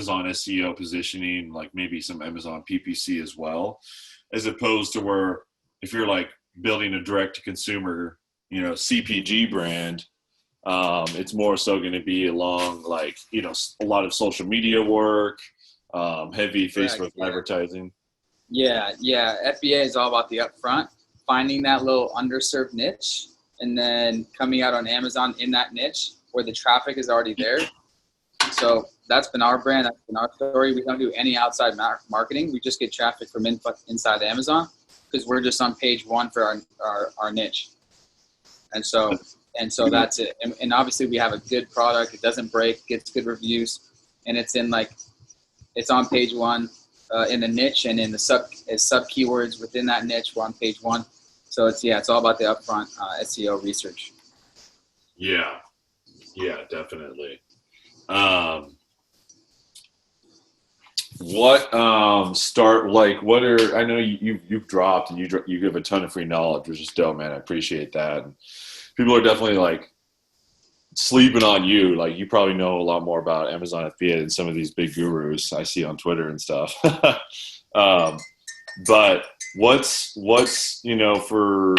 Amazon SEO positioning, like maybe some Amazon PPC as well, as opposed to where if you're like building a direct to consumer, you know, CPG brand, it's more so going to be along like, you know, a lot of social media work, heavy Facebook advertising. Yeah. FBA is all about the upfront, finding that little underserved niche, and then coming out on Amazon in that niche where the traffic is already there. So that's been our brand. That's been our story. We don't do any outside marketing. We just get traffic from inside Amazon because we're just on page one for our niche. And so that's it. And obviously we have a good product. It doesn't break, gets good reviews, and it's on page one in the niche, and in the sub keywords within that niche, we're on page one. So it's all about the upfront SEO research. Yeah, definitely. What I know you've dropped and you give a ton of free knowledge, which is dope, man. I appreciate that. And people are definitely like sleeping on you. Like you probably know a lot more about Amazon FBA than some of these big gurus I see on Twitter and stuff. But what's you know, for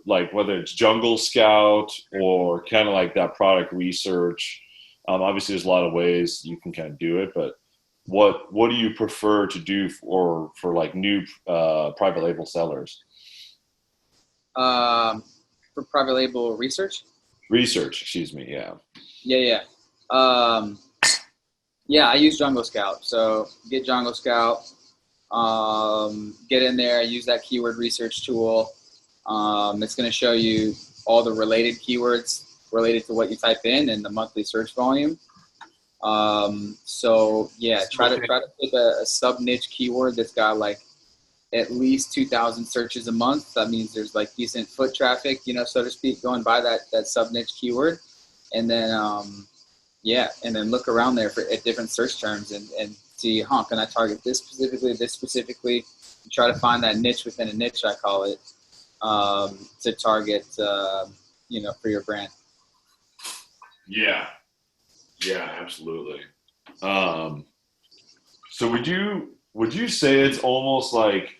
like whether it's Jungle Scout or kind of like that product research, obviously there's a lot of ways you can kind of do it, but what do you prefer to do for like new private label sellers? For private label research, excuse me. Yeah. I use Jungle Scout. So get Jungle Scout, get in there, use that keyword research tool. It's going to show you all the related keywords related to what you type in and the monthly search volume. Try to pick a sub niche keyword that's got like at least 2,000 searches a month. That means there's like decent foot traffic, you know, so to speak, going by that sub niche keyword. And then, and then look around there at different search terms and see, can I target this specifically, and try to find that niche within a niche, I call it, to target, for your brand. Yeah, absolutely. So would you say it's almost like,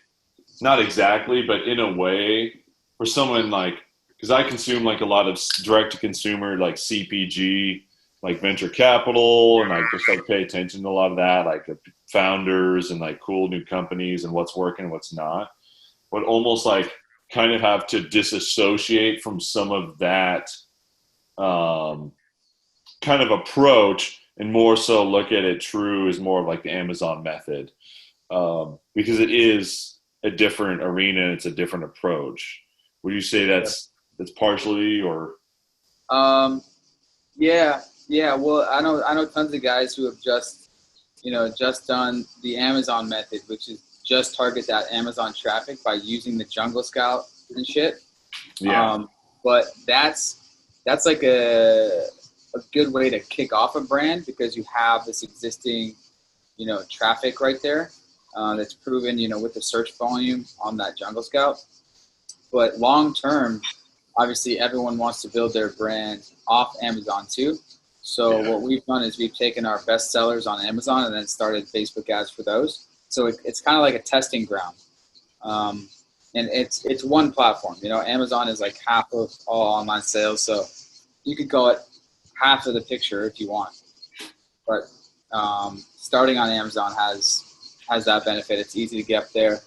not exactly, but in a way, for someone like, because I consume like a lot of direct to consumer, like CPG, like venture capital, and I just like pay attention to a lot of that, like the founders and like cool new companies and what's working and what's not, but almost like kind of have to disassociate from some of that kind of approach and more so look at it true as more of like the Amazon method, because it is a different arena and it's a different approach. Would you say that's partially, or? Yeah. Well, I know tons of guys who have just done the Amazon method, which is just target that Amazon traffic by using the Jungle Scout and shit. Yeah. But that's like a good way to kick off a brand, because you have this existing, traffic right there that's proven, with the search volume on that Jungle Scout. But long term, obviously everyone wants to build their brand off Amazon too. So what we've done is we've taken our best sellers on Amazon and then started Facebook ads for those. So it's kind of like a testing ground. And it's one platform. Amazon is like half of all online sales. So you could call it half of the picture if you want. But starting on Amazon has that benefit. It's easy to get up there.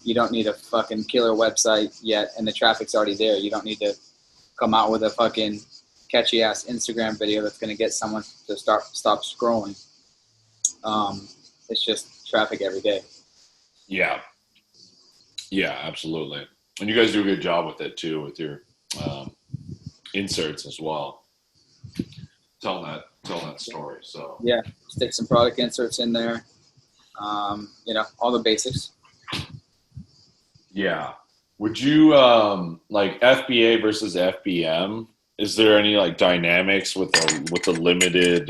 You don't need a fucking killer website yet, and the traffic's already there. You don't need to come out with a fucking catchy ass Instagram video that's going to get someone to stop scrolling. It's just traffic every day. Yeah, absolutely. And you guys do a good job with it too, with your inserts as well. Telling that story. So yeah, stick some product inserts in there. All the basics. Yeah. Would you like FBA versus FBM? Is there any like dynamics with the limited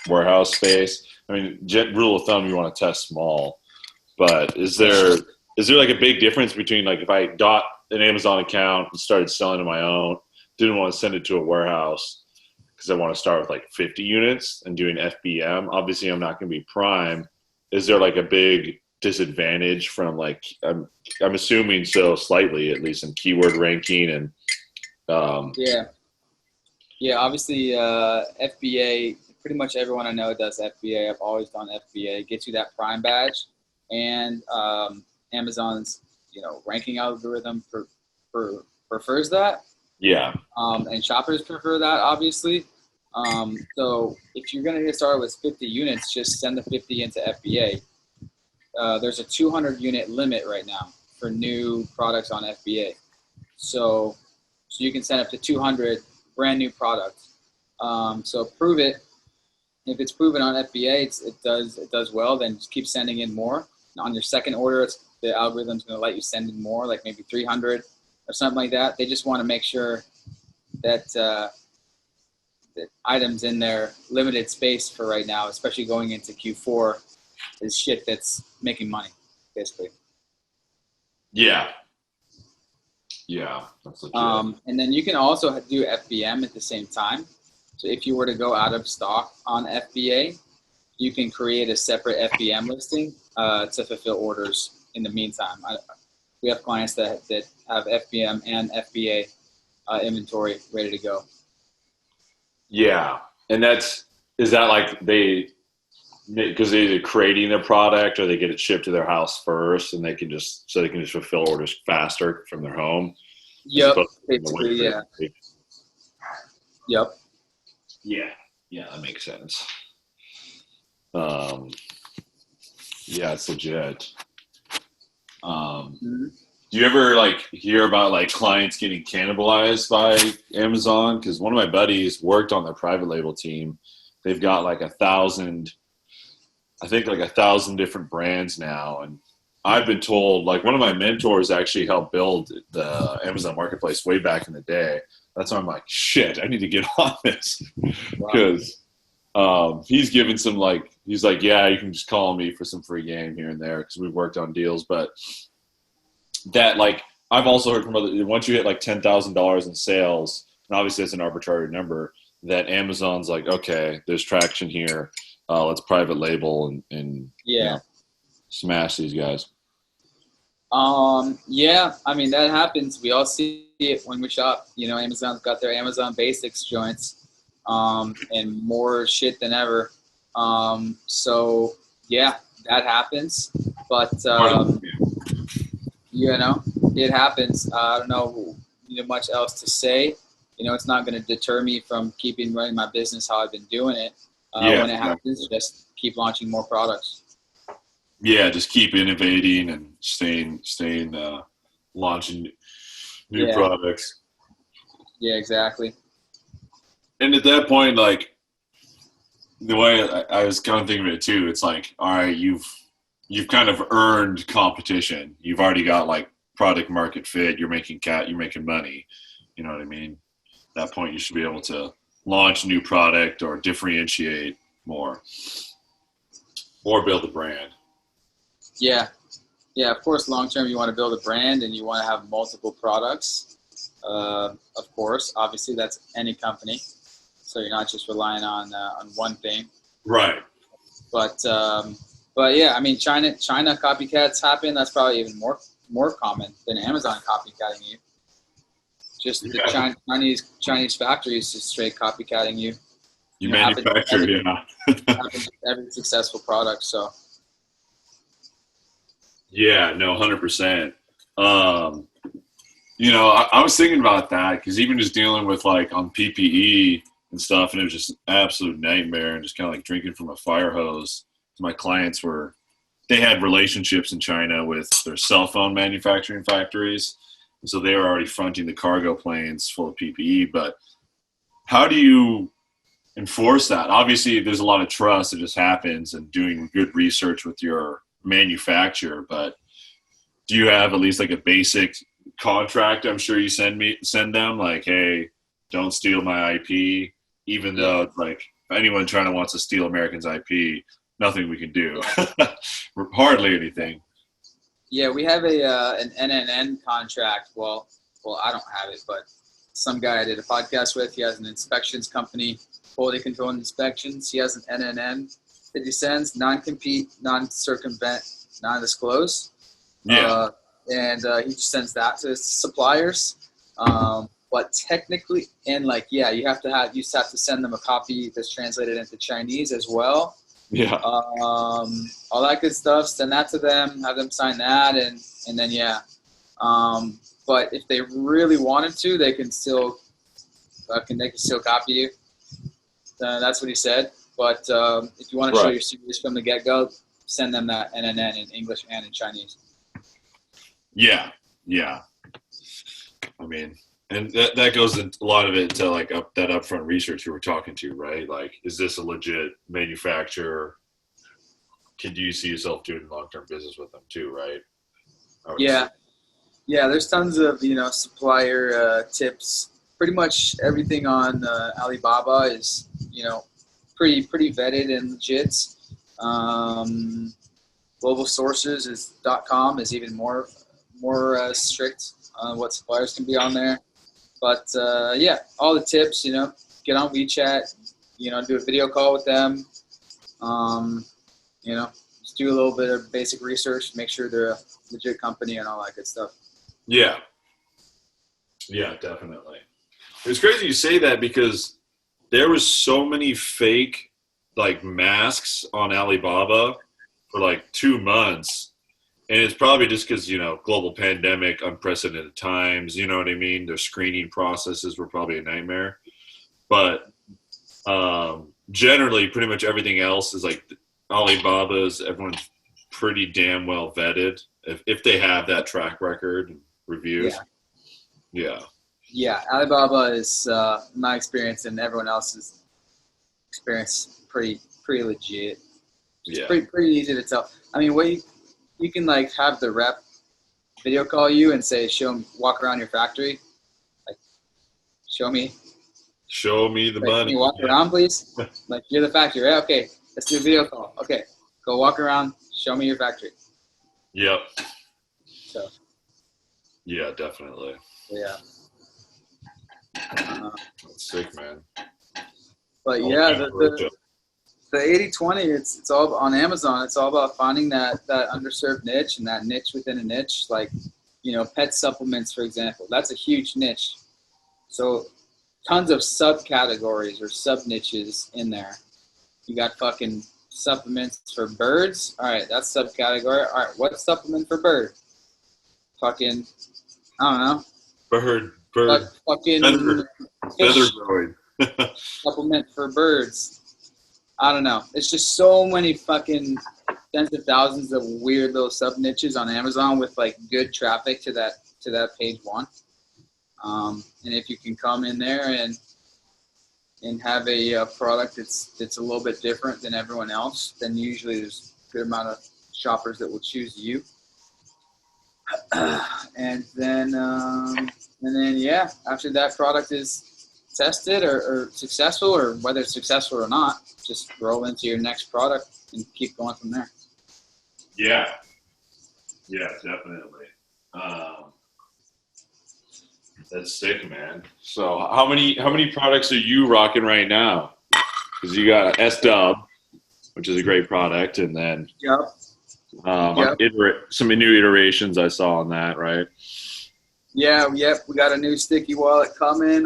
warehouse space? I mean, rule of thumb, you want to test small, but is there like a big difference between like if I got an Amazon account and started selling to my own, didn't want to send it to a warehouse, because I want to start with like 50 units and doing FBM. Obviously, I'm not going to be prime. Is there like a big disadvantage from like I'm assuming so slightly at least in keyword ranking and yeah. Obviously, FBA. Pretty much everyone I know does FBA. I've always done FBA. Gets you that prime badge, and Amazon's ranking algorithm prefers that. yeah. And shoppers prefer that, obviously. So if you're going to get started with 50 units, just send the 50 into FBA. There's a 200 unit limit right now for new products on FBA. So you can send up to 200 brand new products. So prove it. If it's proven on FBA, it does well, then just keep sending in more. On your second order, the algorithm's going to let you send in more, like maybe 300 or something like that. They just want to make sure that that items in their limited space for right now, especially going into Q4, is shit that's making money, basically. Yeah. That's legit. And then you can also do FBM at the same time. So if you were to go out of stock on FBA, you can create a separate FBM listing to fulfill orders in the meantime. We have clients that have FBM and FBA inventory ready to go. Yeah. And is that like because they're either creating their product or they get it shipped to their house first and they can just fulfill orders faster from their home? Yep. Basically, yeah. Yep. Yeah, that makes sense. Yeah, it's legit. Do you ever like hear about like clients getting cannibalized by Amazon? Because one of my buddies worked on their private label team. They've got like 1,000 different brands now. And I've been told, like one of my mentors actually helped build the Amazon marketplace way back in the day. That's why I'm like, shit, I need to get on this. Because he's given some he's like, yeah, you can just call me for some free game here and there because we've worked on deals. But that I've also heard from once you hit like $10,000 in sales, and obviously it's an arbitrary number, that Amazon's like, okay, there's traction here. Let's private label and smash these guys. Yeah, I mean that happens. We all see it when we shop. Amazon's got their Amazon Basics joints, and more shit than ever. So yeah, that happens. But it happens. I don't know much else to say. It's not going to deter me from keeping running my business how I've been doing it. When it happens, just keep launching more products. Yeah, just keep innovating and staying launching new products. Yeah, exactly. And at that point, like the way I was kind of thinking of it too, it's like, all right, you've kind of earned competition. You've already got like product market fit. You're making money. You know what I mean? At that point, you should be able to launch a new product or differentiate more or build a brand. Yeah. Of course, long term, you want to build a brand and you want to have multiple products. Of course, obviously, that's any company. So you're not just relying on one thing. Right. But yeah, I mean, China copycats happen. That's probably even more common than Amazon copycatting you. Just the Chinese factories just straight copycatting you. You manufacture, happens with every successful product. So. Yeah, no, 100%. I was thinking about that because even just dealing with like on PPE and stuff, and it was just an absolute nightmare and just kind of like drinking from a fire hose. My clients they had relationships in China with their cell phone manufacturing factories. And so they were already fronting the cargo planes full of PPE. But how do you enforce that? Obviously, there's a lot of trust that just happens and doing good research with your manufacturer. But do you have at least like a basic contract? I'm sure you send them like, hey, don't steal my IP, even though it's like anyone wants to steal Americans' IP, nothing we can do. Hardly anything. Yeah, we have an NNN contract. Well, I don't have it, but some guy I did a podcast with. He has an inspections company, quality control inspections. He has an NNN that he sends, non-compete, non-circumvent, non-disclose. Yeah. And he just sends that to his suppliers. But technically, and like, yeah, you just have to send them a copy that's translated into Chinese as well. Yeah. All that good stuff. Send that to them, have them sign that, and then yeah. But if they really wanted to, they can still copy you. That's what he said. But if you want to show your series from the get-go, send them that NNN in English and in Chinese. Yeah. Yeah. I mean, and that goes into a lot of it into like that upfront research you were talking to, right? Like, is this a legit manufacturer? Could you see yourself doing long-term business with them too, right? Yeah. Yeah, there's tons of, supplier tips. Pretty much everything on Alibaba is, pretty vetted and legit. Global sources is .com is even more strict on what suppliers can be on there. But yeah, all the tips, get on WeChat, do a video call with them. Just do a little bit of basic research, make sure they're a legit company and all that good stuff. Yeah. Yeah, definitely. It's crazy you say that because there was so many fake like masks on Alibaba for like 2 months. And it's probably just because, global pandemic, unprecedented times, you know what I mean? Their screening processes were probably a nightmare. But generally, pretty much everything else is like Alibaba's, everyone's pretty damn well vetted if they have that track record and reviews. Yeah. Yeah, Alibaba is my experience and everyone else's experience pretty legit. It's pretty easy to tell. I mean, you can like have the rep video call you and say, walk around your factory. Like, show me the money. Can you walk around, please? Like, you're the factory, right? Okay, let's do a video call. Okay, go walk around. Show me your factory. Yep. So. Yeah, definitely. Yeah. That's sick, man. But yeah, the 80/20, it's all on Amazon. It's all about finding that underserved niche and that niche within a niche. Like, pet supplements, for example, that's a huge niche. So tons of subcategories or sub niches in there. You got fucking supplements for birds. All right, that's subcategory. All right, what's supplement for bird? Fucking, I don't know. Bird. Fucking feather growing. Supplement for birds. I don't know. It's just so many fucking tens of thousands of weird little sub niches on Amazon with like good traffic to that page one. And if you can come in there and have a product that's a little bit different than everyone else, then usually there's a good amount of shoppers that will choose you. And then yeah, after that product is tested or successful, or whether it's successful or not, just roll into your next product and keep going from there. Yeah, definitely. That's sick, man. So how many products are you rocking right now? Because you got S-Dub, which is a great product, and then some new iterations I saw on that, right? Yeah, we got a new sticky wallet coming.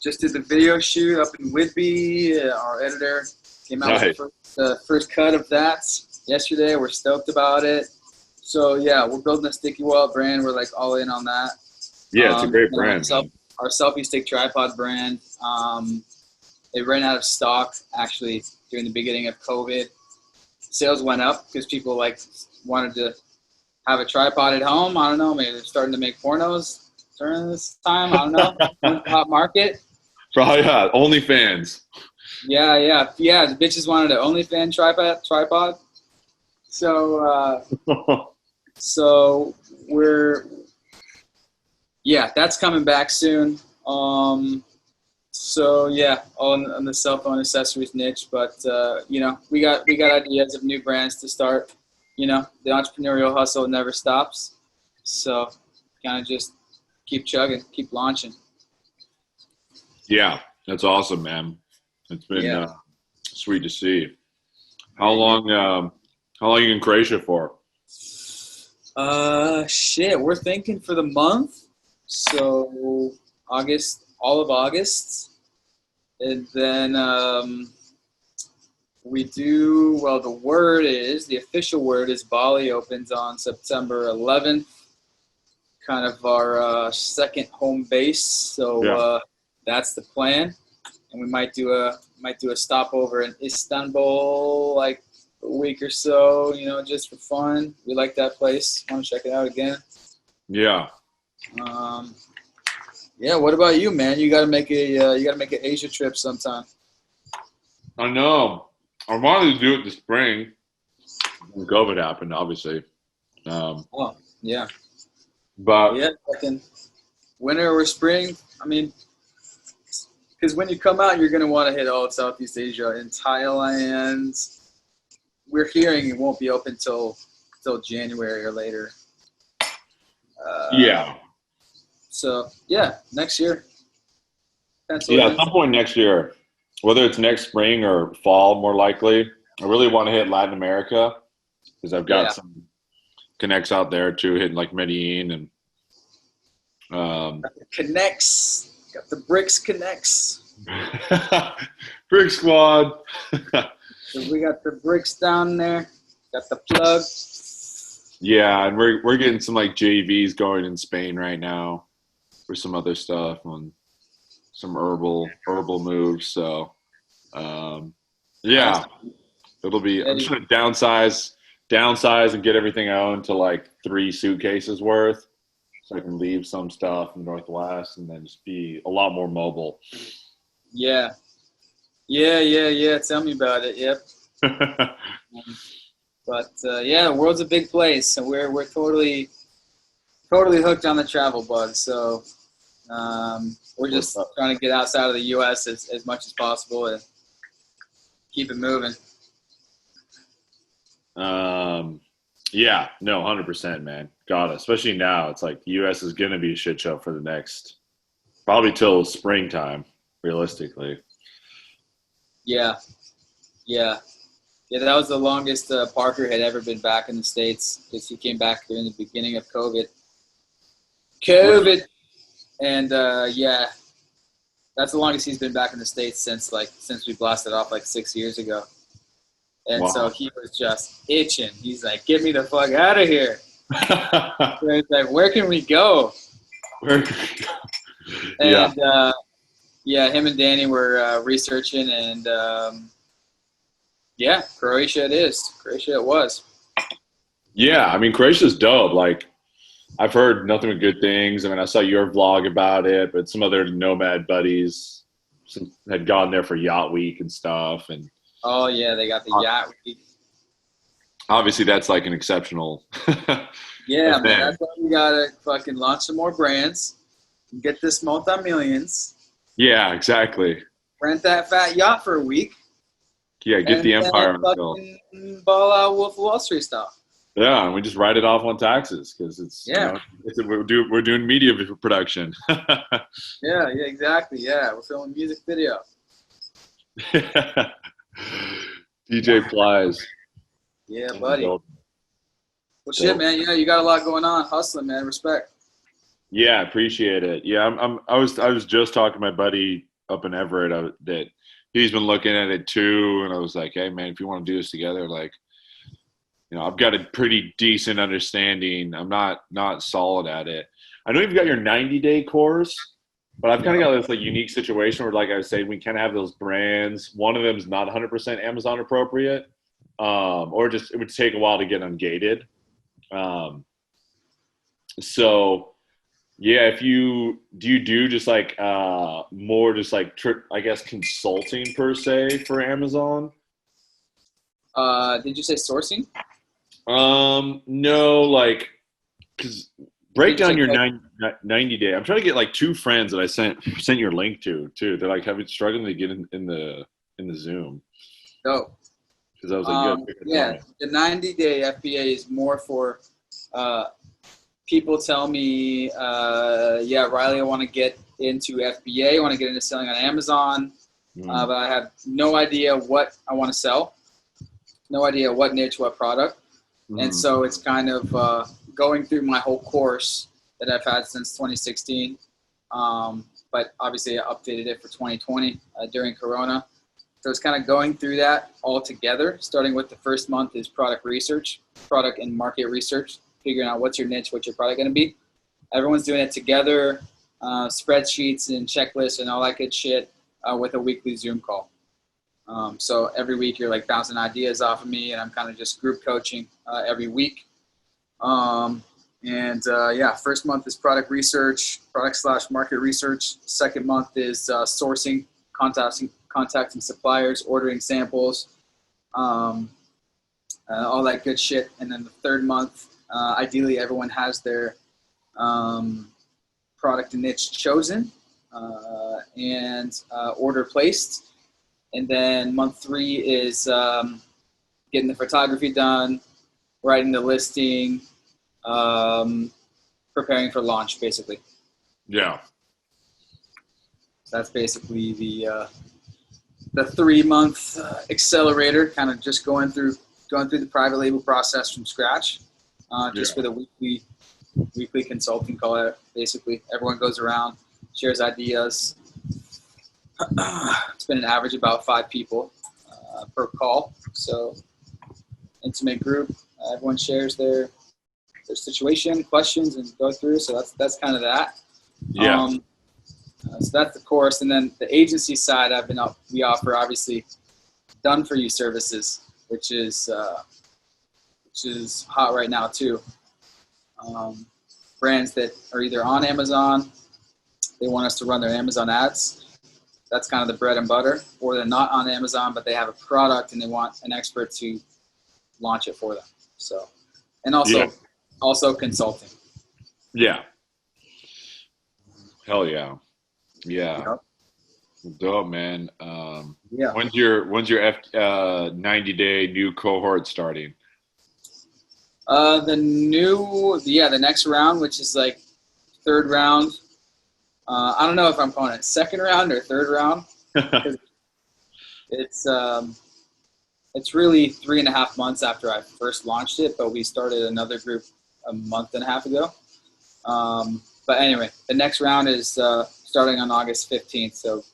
Just did the video shoot up in Whitby. Our editor came out with the first cut of that yesterday. We're stoked about it. So yeah, we're building a sticky wallet brand. We're like all in on that. Yeah, it's a great brand. Our selfie stick tripod brand. It ran out of stock actually during the beginning of COVID. Sales went up because people wanted to have a tripod at home. I don't know. Maybe they're starting to make pornos during this time. I don't know. Hot market. Probably not. OnlyFans. Yeah. The bitches wanted an OnlyFans tripod. So that's coming back soon. So yeah, on the cell phone accessories niche, but we got ideas of new brands to start. The entrepreneurial hustle never stops. So kind of just keep chugging, keep launching. That's awesome, man. It's been sweet to see. How long you in Croatia for? We're thinking for the month. So August, all of August. And then the official word is Bali opens on September 11th. Kind of our second home base. So that's the plan. And we might do a stopover in Istanbul, like a week or so, just for fun. We like that place. Want to check it out again? Yeah. What about you, man? You gotta make an Asia trip sometime. I know. I wanted to do it this spring. When COVID happened, obviously. But Fucking winter or spring. I mean, because when you come out, you're gonna want to hit all of Southeast Asia. In Thailand, we're hearing it won't be open till January or later. So next year. At some point next year, whether it's next spring or fall, more likely. I really want to hit Latin America because I've got some connects out there too, hitting like Medellin and connects. Got the BRICS connects. BRICS squad. So we got the BRICS down there. Got the plug. Yeah, and we're getting some like JVs going in Spain right now for some other stuff on some herbal moves. So it'll be. I'm just gonna downsize and get everything I own to like 3 suitcases worth, so I can leave some stuff in the Northwest and then just be a lot more mobile. Yeah. Tell me about it. Yep. The world's a big place, and we're totally hooked on the travel bug. So we're just trying to get outside of the U.S. as much as possible and keep it moving. 100%, man. God, especially now, it's like the U.S. is gonna be a shit show for the next probably till springtime, realistically. Yeah. That was the longest Parker had ever been back in the States because he came back during the beginning of COVID. And that's the longest he's been back in the States since we blasted off like 6 years ago. And so he was just itching. He's like, "Get me the fuck out of here." So he's like, "Where can we go?" And him and Danny were researching, and Croatia it is. Croatia it was. Yeah, I mean, Croatia's dope. Like, I've heard nothing but good things. I mean, I saw your vlog about it, but some other nomad buddies had gone there for Yacht Week and stuff. And oh, yeah, they got the Yacht Week. Obviously, that's like an exceptional man, that's why we got to fucking launch some more brands and get this multi-millions. Yeah, exactly. Rent that fat yacht for a week. Yeah, get the empire on fucking ball out Wolf of Wall Street stuff. Yeah, and we just write it off on taxes because we're doing media production. Yeah, exactly. Yeah, we're filming music video. DJ Plies. Yeah, buddy. Well, shit, man. Yeah, you got a lot going on. Hustling, man. Respect. Yeah, I appreciate it. Yeah, I was just talking to my buddy up in Everett that he's been looking at it too, and I was like, hey, man, if you want to do this together, like, I've got a pretty decent understanding. I'm not solid at it. I know you've got your 90-day course, but I've kind of got this like unique situation where, like I was saying, we kind of have those brands. One of them is not 100% Amazon appropriate, or just it would take a while to get ungated. So yeah, if you do just like more just like I guess consulting per se for Amazon. Did you say sourcing? No, like, cause break down your 90-day. I'm trying to get like 2 friends that I sent your link to too. They're like struggling to get in the Zoom. Oh, because I was like, the 90-day FBA is more for people tell me, yeah, Riley, I want to get into FBA, I want to get into selling on Amazon, but I have no idea what I want to sell, no idea what niche, what product. And so it's kind of going through my whole course that I've had since 2016. But obviously I updated it for 2020 during Corona. So it's kind of going through that all together, starting with the first month is product research, product and market research, figuring out what's your niche, what's your product going to be. Everyone's doing it together, spreadsheets and checklists and all that good shit with a weekly Zoom call. So every week you're like bouncing ideas off of me, and I'm kind of just group coaching every week. Yeah, first month is product research, product/market research. Second month is sourcing, contacting suppliers, ordering samples, all that good shit. And then the third month, ideally everyone has their product and niche chosen and order placed. And then month 3 is getting the photography done, writing the listing, preparing for launch, basically. Yeah. So that's basically the 3-month accelerator, kind of just going through the private label process from scratch, just with a weekly consulting call. Basically, everyone goes around, shares ideas. It's been an average about 5 people per call. So intimate group, everyone shares their situation, questions, and go through. So that's kind of that. Yeah. So that's the course. And then the agency side, we offer obviously done for you services, which is hot right now too. Brands that are either on Amazon, they want us to run their Amazon ads. That's kind of the bread and butter. Or they're not on Amazon, but they have a product and they want an expert to launch it for them. So, and also consulting. Yeah. Hell yeah. Yeah. Yep. Dope, man. Yeah. When's your 90-day new cohort starting? The next round, which is like third round. I don't know if I'm calling it second round or third round. It's really 3.5 months after I first launched it, but we started another group a month and a half ago. But anyway, the next round is starting on August 15th, so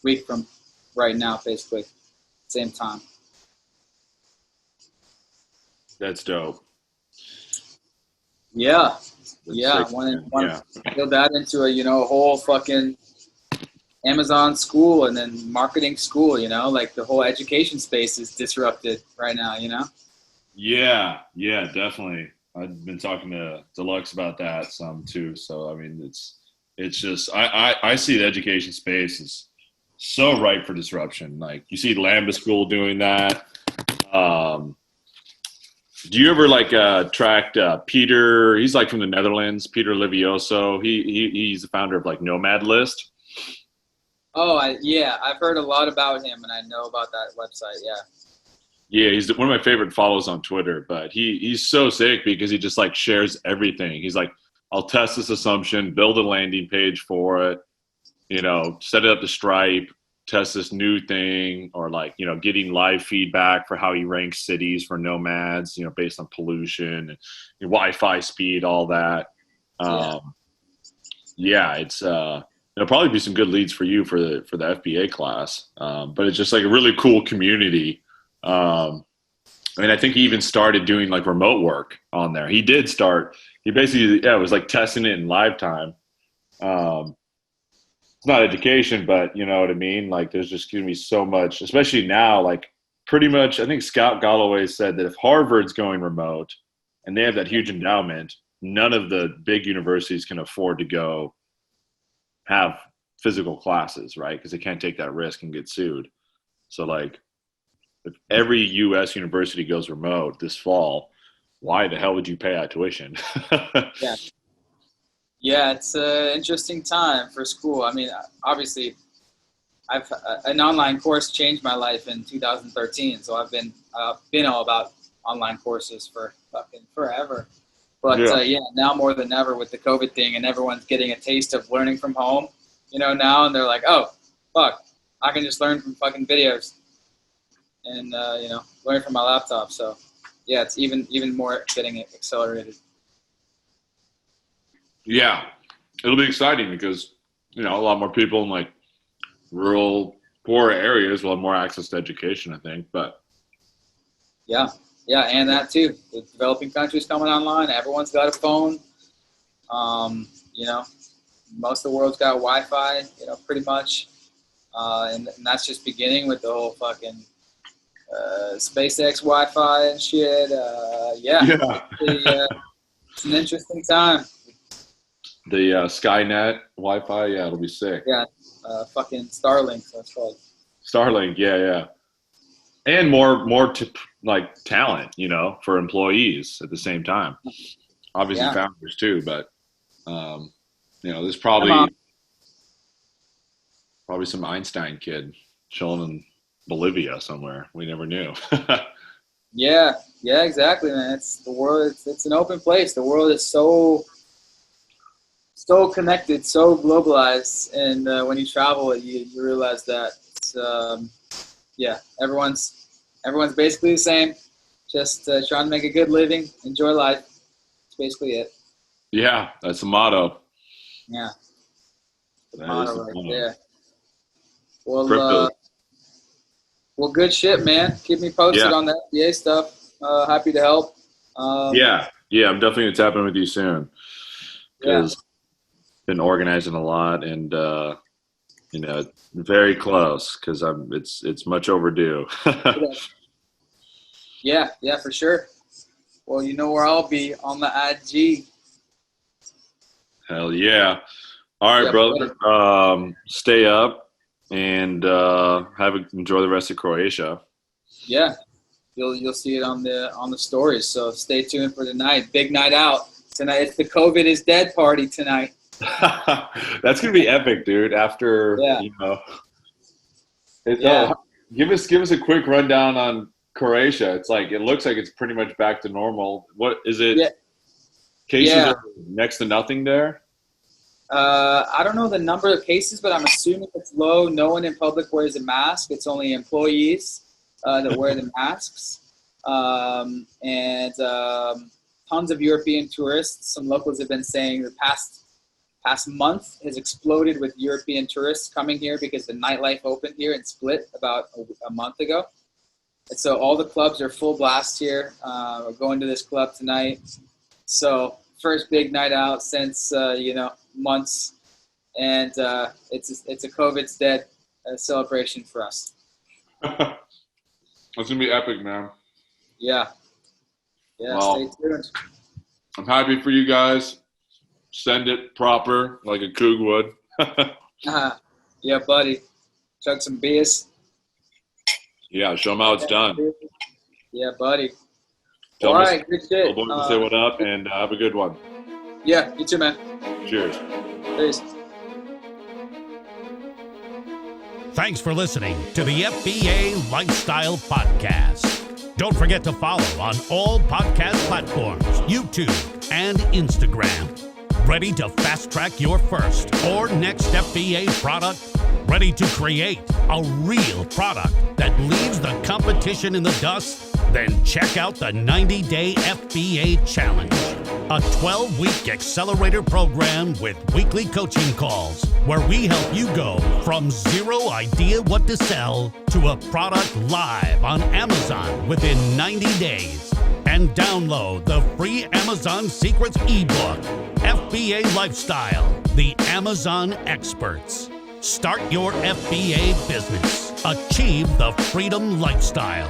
week from right now, basically, same time. That's dope. Yeah. I want to build that into a whole fucking Amazon school and then marketing school, like the whole education space is disrupted right now, Yeah, definitely. I've been talking to Deluxe about that some too. So, I mean, it's just, I see the education space is so ripe for disruption. Like you see Lambda School doing that. Do you ever tracked Peter? He's like from the Netherlands, Peter Livioso. He's the founder of like Nomad List. Oh, I've heard a lot about him, and I know about that website. Yeah, he's one of my favorite follows on Twitter. But he's so sick because he just like shares everything. He's like, I'll test this assumption, build a landing page for it, set it up to Stripe, test this new thing, or getting live feedback for how he ranks cities for nomads, based on pollution and Wi-Fi speed, all that. It's there'll probably be some good leads for you for the FBA class. But it's just like a really cool community. I think he even started doing like remote work on there. He basically, it was like testing it in live time. It's not education, but you know what I mean? Like there's just going to be so much, especially now, like pretty much, I think Scott Galloway said that if Harvard's going remote and they have that huge endowment, none of the big universities can afford to go have physical classes, right? Because they can't take that risk and get sued. So like if every U.S. university goes remote this fall, why the hell would you pay out tuition? Yeah, it's an interesting time for school. I mean, obviously, an online course changed my life in 2013. So I've been all about online courses for fucking forever. But yeah, now more than ever with the COVID thing, and everyone's getting a taste of learning from home, now, and they're like, oh, fuck, I can just learn from fucking videos and, learn from my laptop. So, yeah, it's even more getting accelerated. Yeah, it'll be exciting because, a lot more people in like rural, poor areas will have more access to education, I think. But yeah, and that too. The developing countries coming online, everyone's got a phone. Most of the world's got Wi-Fi, pretty much. And that's just beginning with the whole fucking SpaceX Wi-Fi and shit. It's an interesting time. The Skynet Wi-Fi, yeah, it'll be sick. Yeah, fucking Starlink, that's called. Starlink, yeah. And more talent, for employees at the same time. Obviously founders too, but there's probably some Einstein kid chilling in Bolivia somewhere. We never knew. Yeah, exactly, man. It's the world. It's an open place. The world is so connected, so globalized, and when you travel, you realize that it's, everyone's basically the same. Just trying to make a good living, enjoy life. That's basically it. Yeah, that's the motto. Yeah, That motto is the right motto. there. Well, good shit, man. Keep me posted on the FBA stuff. Happy to help. Yeah, I'm definitely gonna tap in with you soon. Because been organizing a lot and very close because it's much overdue. Yeah, for sure. Well, you know where I'll be on the IG. Hell yeah! All right, brother. Stay up and enjoy the rest of Croatia. Yeah, you'll see it on the stories. So stay tuned for tonight. Big night out tonight. It's the COVID is dead party tonight. That's gonna be epic, dude. After give us a quick rundown on Croatia. It looks like it's pretty much back to normal. What is it? Cases are next to nothing there. I don't know the number of cases, but I'm assuming it's low. No one in public wears a mask. It's only employees that wear the masks, and tons of European tourists. Some locals have been saying the past month has exploded with European tourists coming here because the nightlife opened here in Split about a month ago. And so all the clubs are full blast here. We're going to this club tonight. So first big night out since, months. And it's a COVID's dead celebration for us. It's going to be epic, man. Yeah. Well, stay tuned. I'm happy for you guys. Send it proper, like a Coug would. Yeah, buddy. Chug some beers. Yeah, show them how it's done. Yeah, buddy. All right, good shit. Say what up, and have a good one. Yeah, you too, man. Cheers. Peace. Thanks for listening to the FBA Lifestyle Podcast. Don't forget to follow on all podcast platforms, YouTube and Instagram. Ready to fast-track your first or next FBA product? Ready to create a real product that leaves the competition in the dust? Then check out the 90-Day FBA Challenge, a 12-week accelerator program with weekly coaching calls where we help you go from zero idea what to sell to a product live on Amazon within 90 days. And download the free Amazon Secrets ebook, FBA Lifestyle, the Amazon Experts. Start your FBA business. Achieve the freedom lifestyle.